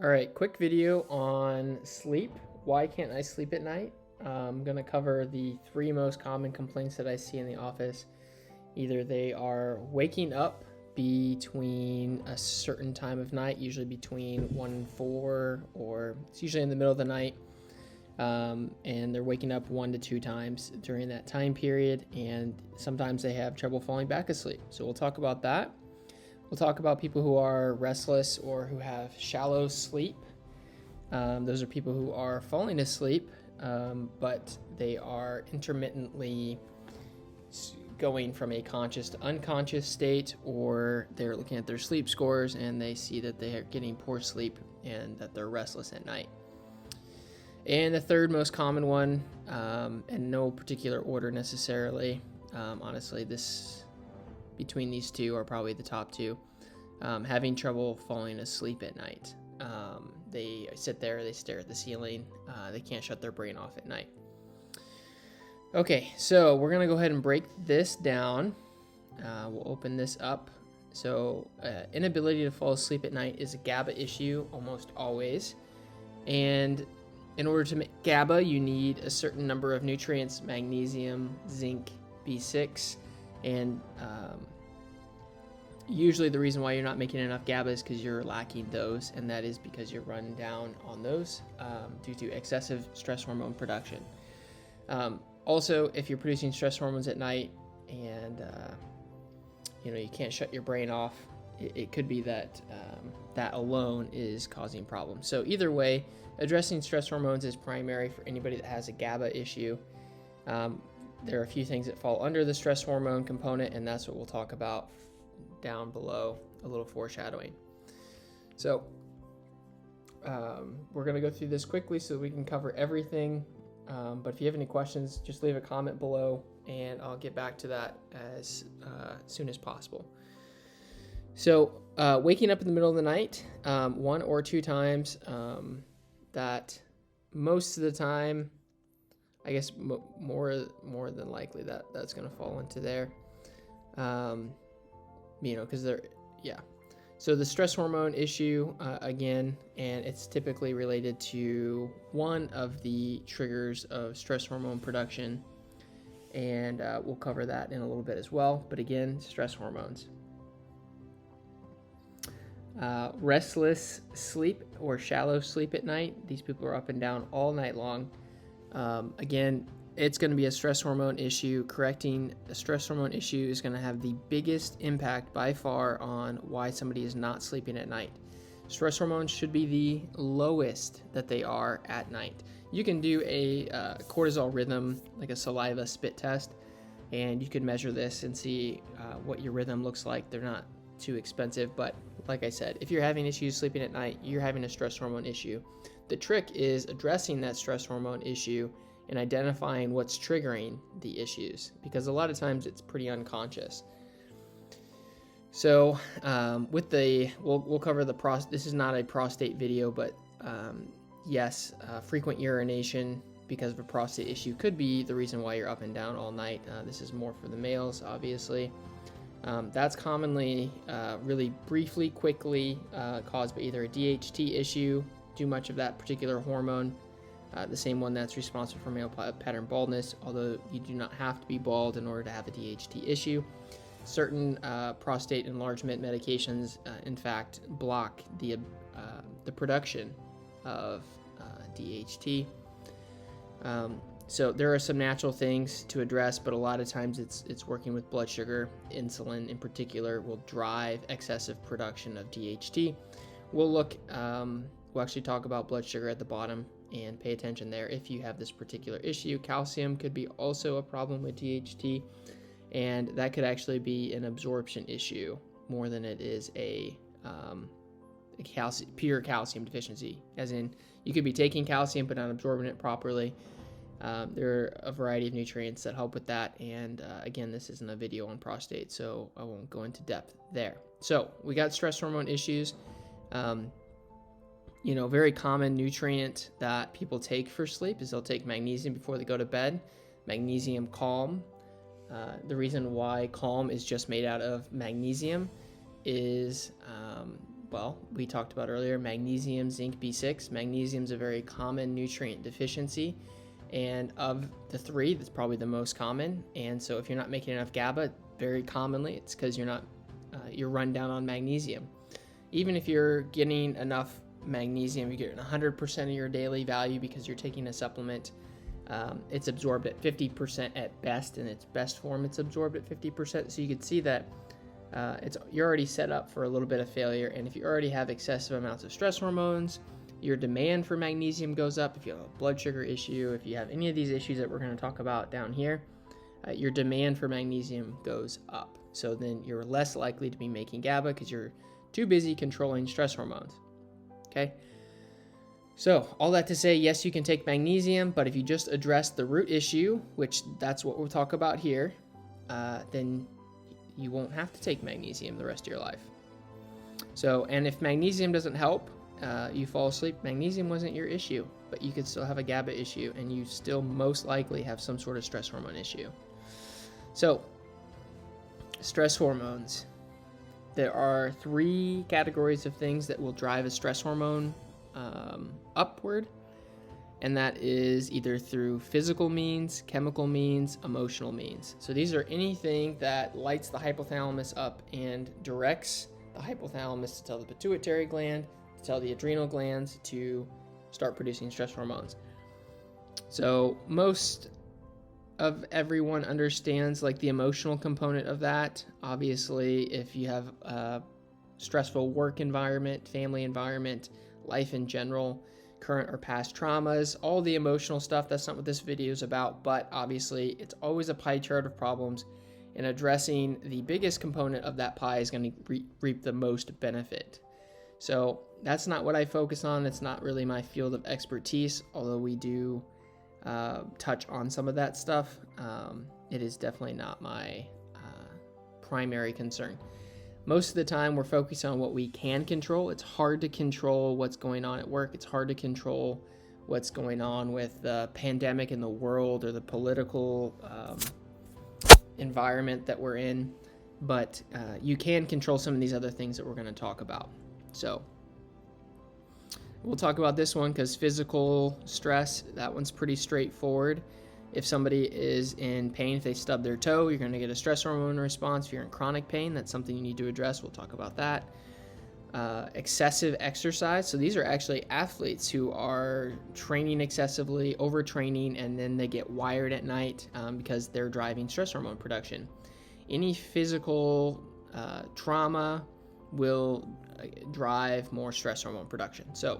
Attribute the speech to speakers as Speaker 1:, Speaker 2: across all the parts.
Speaker 1: All right, quick video on sleep. Why can't I sleep at night? I'm going to cover the three most common complaints that I see in the office. Either they are waking up between a certain time of night, usually between 1 and 4, or it's usually in the middle of the night, and they're waking up 1 to 2 times during that time period, and sometimes they have trouble falling back asleep. So we'll talk about that. We'll talk about people who are restless or who have shallow sleep. Those are people who are falling asleep, but they are intermittently going from a conscious to unconscious state, or they're looking at their sleep scores and they see that they are getting poor sleep and that they're restless at night. And the third most common one, in no particular order necessarily, honestly, between these two are probably the top two. Having trouble falling asleep at night. They sit there, they stare at the ceiling, they can't shut their brain off at night. Okay, so we're going to go ahead and break this down. We'll open this up. So inability to fall asleep at night is a GABA issue almost always. And in order to make GABA, you need a certain number of nutrients: magnesium, zinc, B6, and usually the reason why you're not making enough GABA is because you're lacking those, and that is because you're running down on those due to excessive stress hormone production. Also, if you're producing stress hormones at night and you can't shut your brain off, it could be that that alone is causing problems. So either way, addressing stress hormones is primary for anybody that has a GABA issue. There are a few things that fall under the stress hormone component, and that's what we'll talk about down below, a little foreshadowing. So we're going to go through this quickly so we can cover everything. But if you have any questions, just leave a comment below and I'll get back to that as soon as possible. So waking up in the middle of the night, 1 or 2 times, that most of the time, I guess more than likely that's going to fall into there. Because So the stress hormone issue, again, and it's typically related to one of the triggers of stress hormone production, and we'll cover that in a little bit as well. But again, stress hormones. Restless sleep or shallow sleep at night. These people are up and down all night long. Again, it's going to be a stress hormone issue. Correcting a stress hormone issue is going to have the biggest impact by far on why somebody is not sleeping at night. Stress hormones should be the lowest that they are at night. You can do a cortisol rhythm, like a saliva spit test, and you can measure this and see what your rhythm looks like. They're not too expensive, but like I said, if you're having issues sleeping at night, you're having a stress hormone issue. The trick is addressing that stress hormone issue and identifying what's triggering the issues, because a lot of times it's pretty unconscious. So we'll cover this is not a prostate video, but yes, frequent urination because of a prostate issue could be the reason why you're up and down all night. This is more for the males, obviously. That's commonly, really briefly, quickly caused by either a DHT issue, too much of that particular hormone, the same one that's responsible for male pattern baldness, although you do not have to be bald in order to have a DHT issue. Certain prostate enlargement medications, in fact, block the production of DHT. So there are some natural things to address, but a lot of times it's working with blood sugar. Insulin in particular will drive excessive production of DHT. We'll actually talk about blood sugar at the bottom and pay attention there if you have this particular issue. Calcium could be also a problem with DHT, and that could actually be an absorption issue more than it is a pure calcium deficiency, as in you could be taking calcium but not absorbing it properly. There are a variety of nutrients that help with that, and again, this isn't a video on prostate, so I won't go into depth there. So we got stress hormone issues. Very common nutrient that people take for sleep is they'll take magnesium before they go to bed. Magnesium calm. The reason why calm is just made out of magnesium is well, we talked about earlier, magnesium, zinc, B6. Magnesium is a very common nutrient deficiency, and of the three, that's probably the most common. And so if you're not making enough GABA, very commonly it's because you're run down on magnesium. Even if you're getting enough magnesium, you're getting 100% of your daily value because you're taking a supplement. It's absorbed at 50% at best. In its best form, it's absorbed at 50%. So you can see that you're already set up for a little bit of failure. And if you already have excessive amounts of stress hormones, your demand for magnesium goes up. If you have a blood sugar issue, if you have any of these issues that we're going to talk about down here, your demand for magnesium goes up. So then you're less likely to be making GABA because you're too busy controlling stress hormones. Okay. So all that to say, yes, you can take magnesium, but if you just address the root issue, which that's what we'll talk about here, then you won't have to take magnesium the rest of your life. So, and if magnesium doesn't help, you fall asleep, magnesium wasn't your issue, but you could still have a GABA issue, and you still most likely have some sort of stress hormone issue. So, stress hormones. There are three categories of things that will drive a stress hormone upward, and that is either through physical means, chemical means, emotional means. So these are anything that lights the hypothalamus up and directs the hypothalamus to tell the pituitary gland, to tell the adrenal glands to start producing stress hormones. So most of everyone understands like the emotional component of that. Obviously, if you have a stressful work environment, family environment, life in general, current or past traumas, all the emotional stuff, that's not what this video is about, but obviously it's always a pie chart of problems, and addressing the biggest component of that pie is going to reap the most benefit. So that's not what I focus on. It's not really my field of expertise, although we do touch on some of that stuff. It is definitely not my primary concern. Most of the time we're focused on what we can control. It's hard to control what's going on at work. It's hard to control what's going on with the pandemic in the world or the political environment that we're in. But you can control some of these other things that we're going to talk about. So we'll talk about this one because physical stress, that one's pretty straightforward. If somebody is in pain, if they stub their toe, you're going to get a stress hormone response. If you're in chronic pain, that's something you need to address. We'll talk about that. Excessive exercise. So these are actually athletes who are training excessively, overtraining, and then they get wired at night because they're driving stress hormone production. Any physical trauma will drive more stress hormone production. So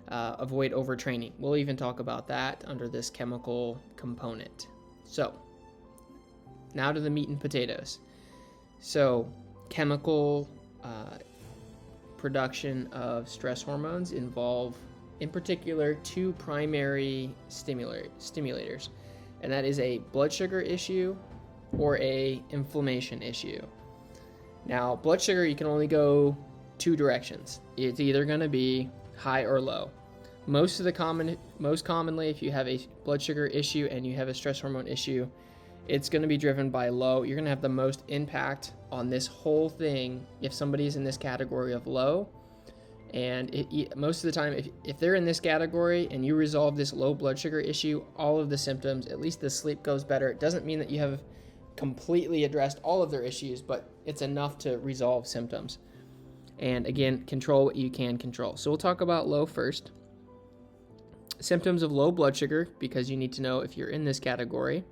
Speaker 1: avoid overtraining. We'll even talk about that under this chemical component. So now to the meat and potatoes. So chemical production of stress hormones involve, in particular, two primary stimulators, and that is a blood sugar issue or a inflammation issue. Now, blood sugar, you can only go two directions. It's either going to be high or low. Most commonly, if you have a blood sugar issue and you have a stress hormone issue, it's going to be driven by low. You're going to have the most impact on this whole thing if somebody's in this category of low. And most of the time, if they're in this category and you resolve this low blood sugar issue, all of the symptoms, at least the sleep goes better. It doesn't mean that you have completely addressed all of their issues, but it's enough to resolve symptoms. And again, control what you can control. So we'll talk about low first. Symptoms of low blood sugar, because you need to know if you're in this category.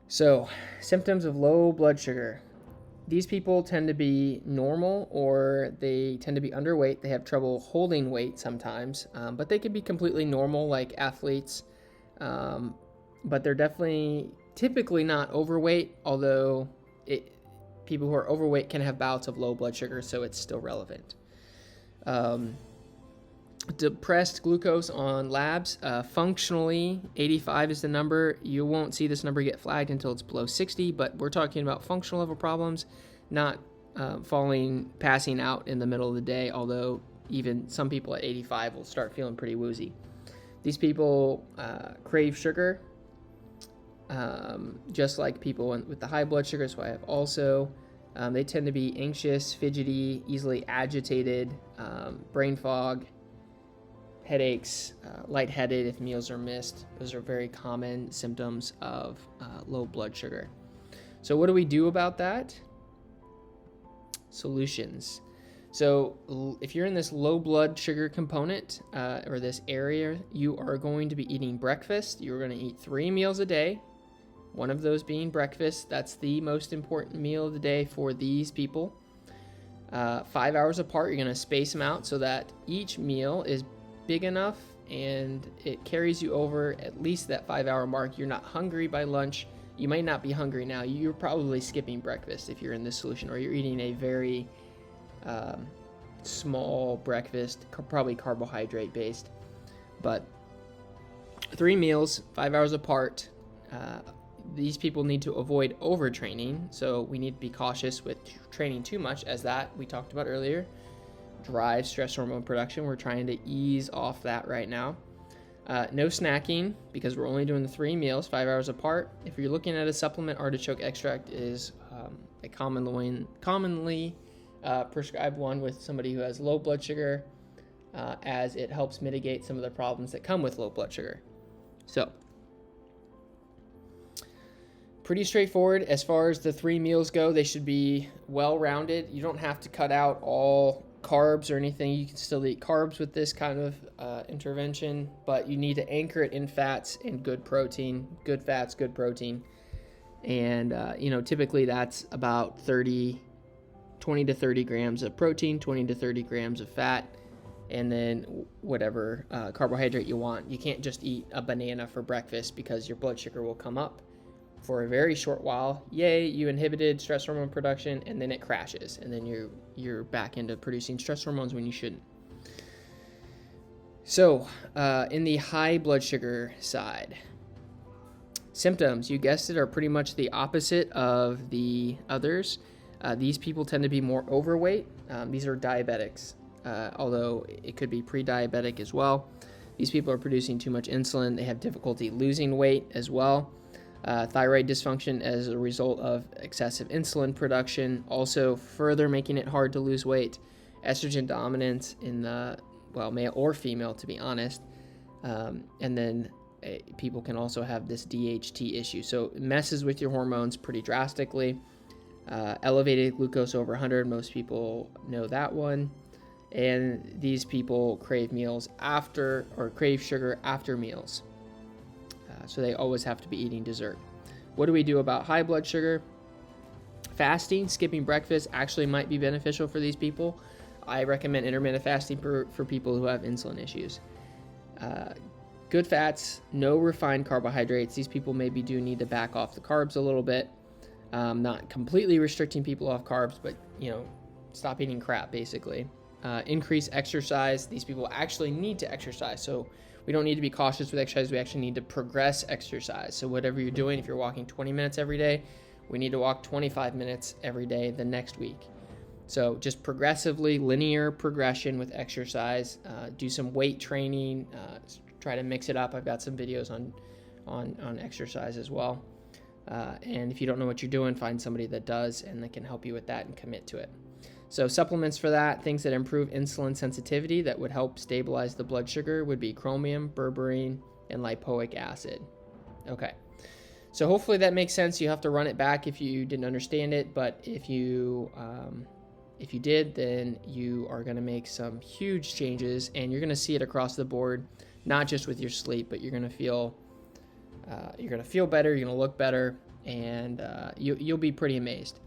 Speaker 1: So, symptoms of low blood sugar. These people tend to be normal, or they tend to be underweight. They have trouble holding weight sometimes, but they could be completely normal like athletes. But they're typically not overweight, although people who are overweight can have bouts of low blood sugar, so it's still relevant. Depressed glucose on labs. Functionally, 85 is the number. You won't see this number get flagged until it's below 60, but we're talking about functional level problems, not passing out in the middle of the day, although even some people at 85 will start feeling pretty woozy. These people crave sugar, just like people with the high blood sugar, so I have also They tend to be anxious, fidgety, easily agitated, brain fog, headaches, lightheaded if meals are missed. Those are very common symptoms of low blood sugar. So what do we do about that? Solutions. So if you're in this low blood sugar component or this area, you are going to be eating breakfast. You're going to eat 3 meals a day. One of those being breakfast. That's the most important meal of the day for these people. 5 hours apart, you're going to space them out so that each meal is big enough and it carries you over at least that 5-hour mark. You're not hungry by lunch. You might not be hungry now. You're probably skipping breakfast if you're in this solution, or you're eating a very small breakfast, probably carbohydrate based. But 3 meals, 5 hours apart. These people need to avoid overtraining, so we need to be cautious with training too much, as that we talked about earlier drives stress hormone production. We're trying to ease off that right now. No snacking, because we're only doing the 3 meals, 5 hours apart. If you're looking at a supplement, artichoke extract is a commonly prescribed one with somebody who has low blood sugar, as it helps mitigate some of the problems that come with low blood sugar. So pretty straightforward as far as the 3 meals go. They should be well-rounded. You don't have to cut out all carbs or anything. You can still eat carbs with this kind of intervention, but you need to anchor it in fats and good protein, good fats, good protein. And, typically that's about 20 to 30 grams of protein, 20 to 30 grams of fat, and then whatever carbohydrate you want. You can't just eat a banana for breakfast because your blood sugar will come up for a very short while. Yay, you inhibited stress hormone production, and then it crashes, and then you're back into producing stress hormones when you shouldn't. So in the high blood sugar side, symptoms, you guessed it, are pretty much the opposite of the others. These people tend to be more overweight. These are diabetics, although it could be pre-diabetic as well. These people are producing too much insulin. They have difficulty losing weight as well. Thyroid dysfunction as a result of excessive insulin production, also further making it hard to lose weight. Estrogen dominance in the, male or female, to be honest. And then people can also have this DHT issue. So it messes with your hormones pretty drastically. Elevated glucose over 100, most people know that one. And these people crave crave sugar after meals. So they always have to be eating dessert. What do we do about high blood sugar? Fasting, skipping breakfast actually might be beneficial for these people. I recommend intermittent fasting for people who have insulin issues. Good fats, no refined carbohydrates. These people maybe do need to back off the carbs a little bit. Not completely restricting people off carbs, but stop eating crap basically. Increase exercise. These people actually need to exercise, so we don't need to be cautious with exercise. We actually need to progress exercise. So whatever you're doing, if you're walking 20 minutes every day, we need to walk 25 minutes every day the next week. So just progressively, linear progression with exercise. Do some weight training. Try to mix it up. I've got some videos on exercise as well. And if you don't know what you're doing, find somebody that does and that can help you with that and commit to it. So supplements for that, things that improve insulin sensitivity that would help stabilize the blood sugar would be chromium, berberine, and lipoic acid. Okay, so hopefully that makes sense. You have to run it back if you didn't understand it, but if you did, then you are going to make some huge changes, and you're going to see it across the board, not just with your sleep, but you're going to feel better, you're going to look better, and you'll be pretty amazed.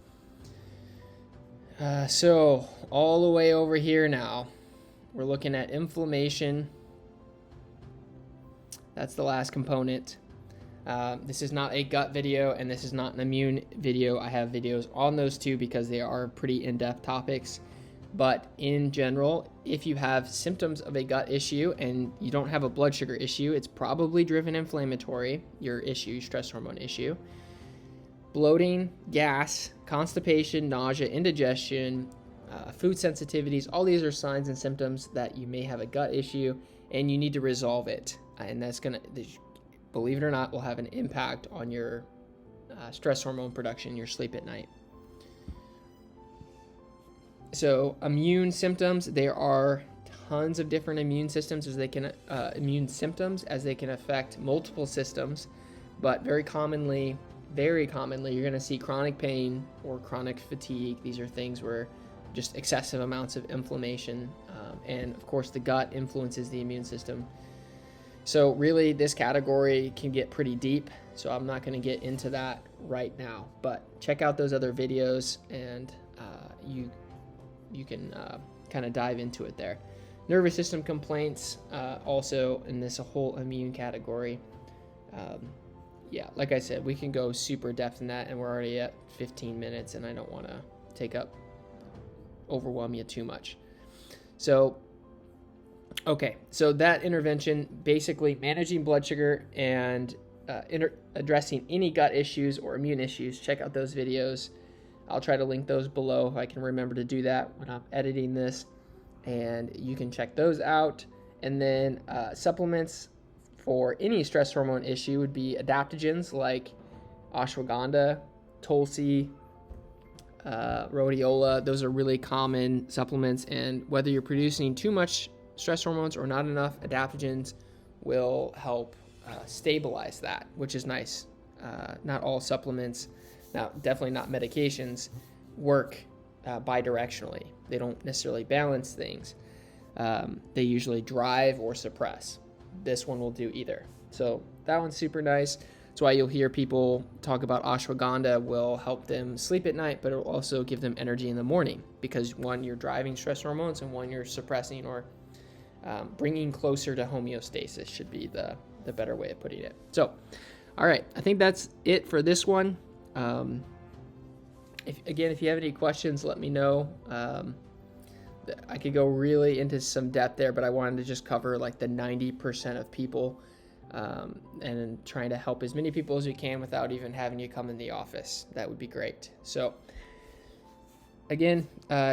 Speaker 1: So all the way over here now, we're looking at inflammation. That's the last component. This is not a gut video, and this is not an immune video. I have videos on those two because they are pretty in-depth topics. But in general, if you have symptoms of a gut issue and you don't have a blood sugar issue, it's probably driven inflammatory, your stress hormone issue. Bloating, gas, constipation, nausea, indigestion, food sensitivities, all these are signs and symptoms that you may have a gut issue and you need to resolve it. And that's going to, believe it or not, will have an impact on your stress hormone production, your sleep at night. So immune symptoms, there are tons of different immune systems as they can immune symptoms as they can affect multiple systems, but very commonly you're going to see chronic pain or chronic fatigue. These are things where just excessive amounts of inflammation, and of course the gut influences the immune system. So really this category can get pretty deep, so I'm not going to get into that right now, but check out those other videos and you can kind of dive into it there. Nervous system complaints, also in this whole immune category. Yeah, like I said, we can go super depth in that, and we're already at 15 minutes, and I don't want to overwhelm you too much. So, okay, so that intervention, basically managing blood sugar and addressing any gut issues or immune issues. Check out those videos. I'll try to link those below if I can remember to do that when I'm editing this, and you can check those out. And then supplements for any stress hormone issue would be adaptogens like ashwagandha, tulsi, rhodiola. Those are really common supplements, and whether you're producing too much stress hormones or not enough, adaptogens will help stabilize that, which is nice. Not all supplements, now definitely not medications, work bidirectionally. They don't necessarily balance things. They usually drive or suppress. This one will do either. So that one's super nice. That's why you'll hear people talk about ashwagandha will help them sleep at night, but it will also give them energy in the morning, because one, you're driving stress hormones, and one, you're suppressing or bringing closer to homeostasis should be the better way of putting it. So, all right, I think that's it for this one. If you have any questions, let me know. I could go really into some depth there, but I wanted to just cover like the 90% of people, and trying to help as many people as we can without even having you come in the office. That would be great. So again,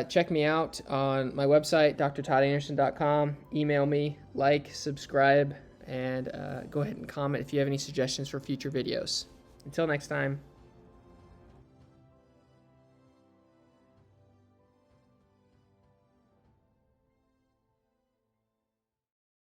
Speaker 1: check me out on my website, drtoddanderson.com. Email me, like, subscribe, and go ahead and comment if you have any suggestions for future videos. Until next time.